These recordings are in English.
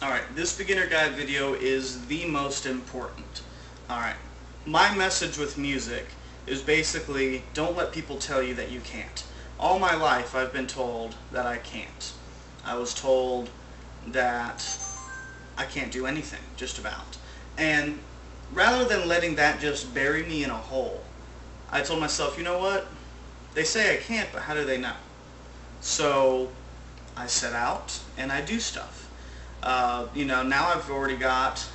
Alright, this beginner guide video is the most important. Alright, my message with music is basically don't let people tell you that you can't. All my life I've been told that I can't. I was told that I can't do anything, just about. And rather than letting that just bury me in a hole, I told myself, you know what? They say I can't, but how do they know? So I set out and I do stuff. Now I've already got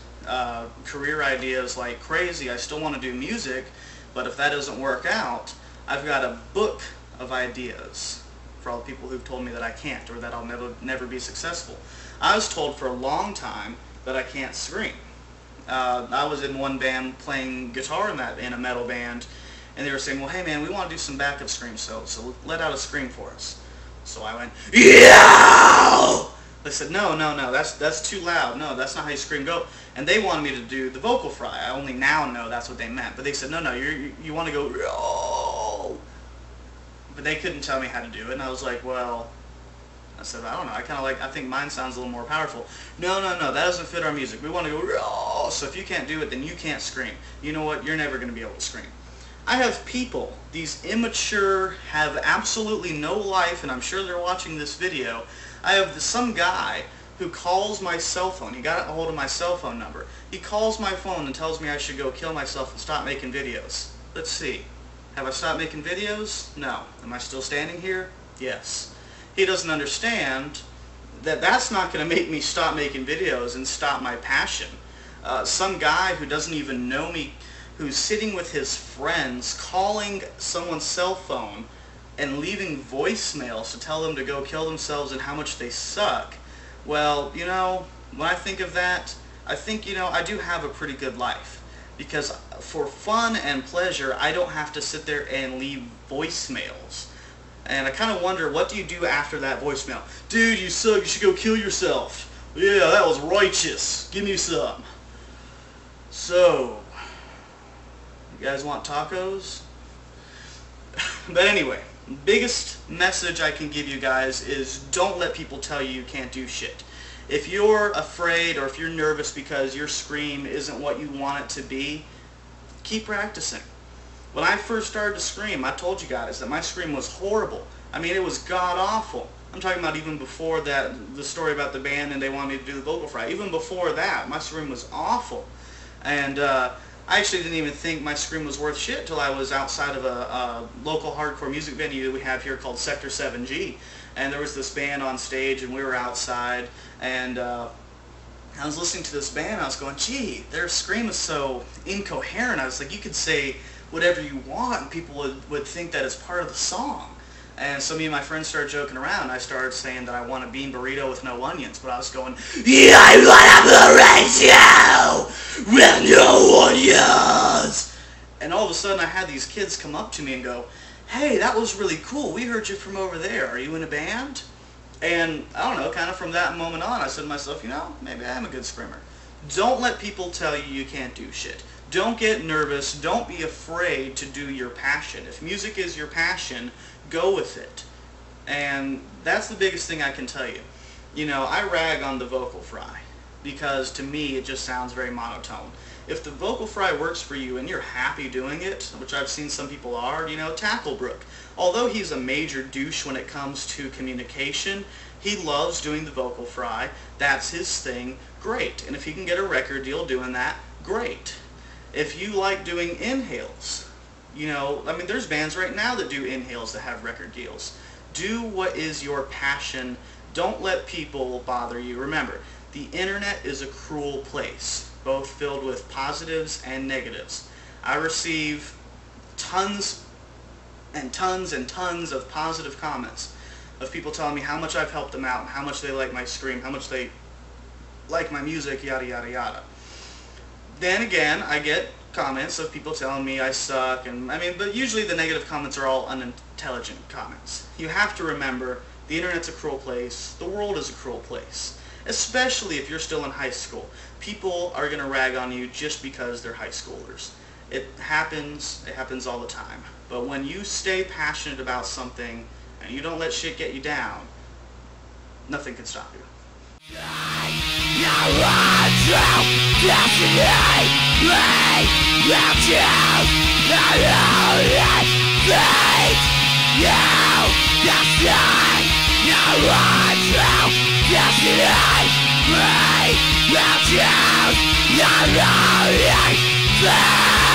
career ideas like crazy. I still want to do music, but if that doesn't work out, I've got a book of ideas for all the people who've told me that I can't or that I'll never be successful. I was told for a long time that I can't scream. I was in one band playing guitar in a metal band, and they were saying, well, hey man, we want to do some backup screams, so let out a scream for us. So I went, yeah! They said, no, that's too loud. No, that's not how you scream. Go. And they wanted me to do the vocal fry. I only now know that's what they meant. But they said, no, you want to go, oh. But they couldn't tell me how to do it. And I was like, well, I said, I don't know. I think mine sounds a little more powerful. No, that doesn't fit our music. We want to go, oh. So if you can't do it, then you can't scream. You know what? You're never going to be able to scream. I have people, these immature, have absolutely no life, and I'm sure they're watching this video. I have some guy who calls my cell phone. He got a hold of my cell phone number. He calls my phone and tells me I should go kill myself and stop making videos. Let's see. Have I stopped making videos? No. Am I still standing here? Yes. He doesn't understand that that's not going to make me stop making videos and stop my passion. Some guy who doesn't even know me, who's sitting with his friends, calling someone's cell phone and leaving voicemails to tell them to go kill themselves and how much they suck. Well, when I think of that, I think, I do have a pretty good life. Because for fun and pleasure, I don't have to sit there and leave voicemails. And I kind of wonder, what do you do after that voicemail? Dude, you suck, you should go kill yourself. Yeah, that was righteous. Give me some. So, you guys want tacos? But anyway, biggest message I can give you guys is don't let people tell you can't do shit. If you're afraid or if you're nervous because your scream isn't what you want it to be, keep practicing. When I first started to scream, I told you guys that my scream was horrible. I mean, it was god-awful. I'm talking about even before that, the story about the band and they wanted me to do the vocal fry. Even before that, my scream was awful. And I actually didn't even think my scream was worth shit till I was outside of a local hardcore music venue that we have here called Sector 7G. And there was this band on stage and we were outside and I was listening to this band and I was going, gee, their scream is so incoherent. I was like, you could say whatever you want and people would think that it's part of the song. And so me and my friends started joking around. I started saying that I want a bean burrito with no onions, but I was going, yeah, I want a burrito with no onions. And all of a sudden I had these kids come up to me and go, hey, that was really cool. We heard you from over there. Are you in a band? And I don't know, kind of from that moment on, I said to myself, maybe I am a good screamer. Don't let people tell you you can't do shit. Don't get nervous. Don't be afraid to do your passion. If music is your passion, go with it. And that's the biggest thing I can tell you. I rag on the vocal fry because to me it just sounds very monotone. If the vocal fry works for you and you're happy doing it, which I've seen some people are, Tacklebrooke. Although he's a major douche when it comes to communication, he loves doing the vocal fry. That's his thing. Great. And if he can get a record deal doing that, great. If you like doing inhales, there's bands right now that do inhales that have record deals. Do what is your passion. Don't let people bother you. Remember, the internet is a cruel place, both filled with positives and negatives. I receive tons and tons and tons of positive comments of people telling me how much I've helped them out, how much they like my scream, how much they like my music, yada yada yada. Then again, I get comments of people telling me I suck, but usually the negative comments are all unintelligent comments. You have to remember, the internet's a cruel place, the world is a cruel place. Especially if you're still in high school. People are going to rag on you just because they're high schoolers. It happens all the time. But when you stay passionate about something and you don't let shit get you down, nothing can stop you. true destiny. We will choose our own fate. You decide our true destiny. We will choose our own fate.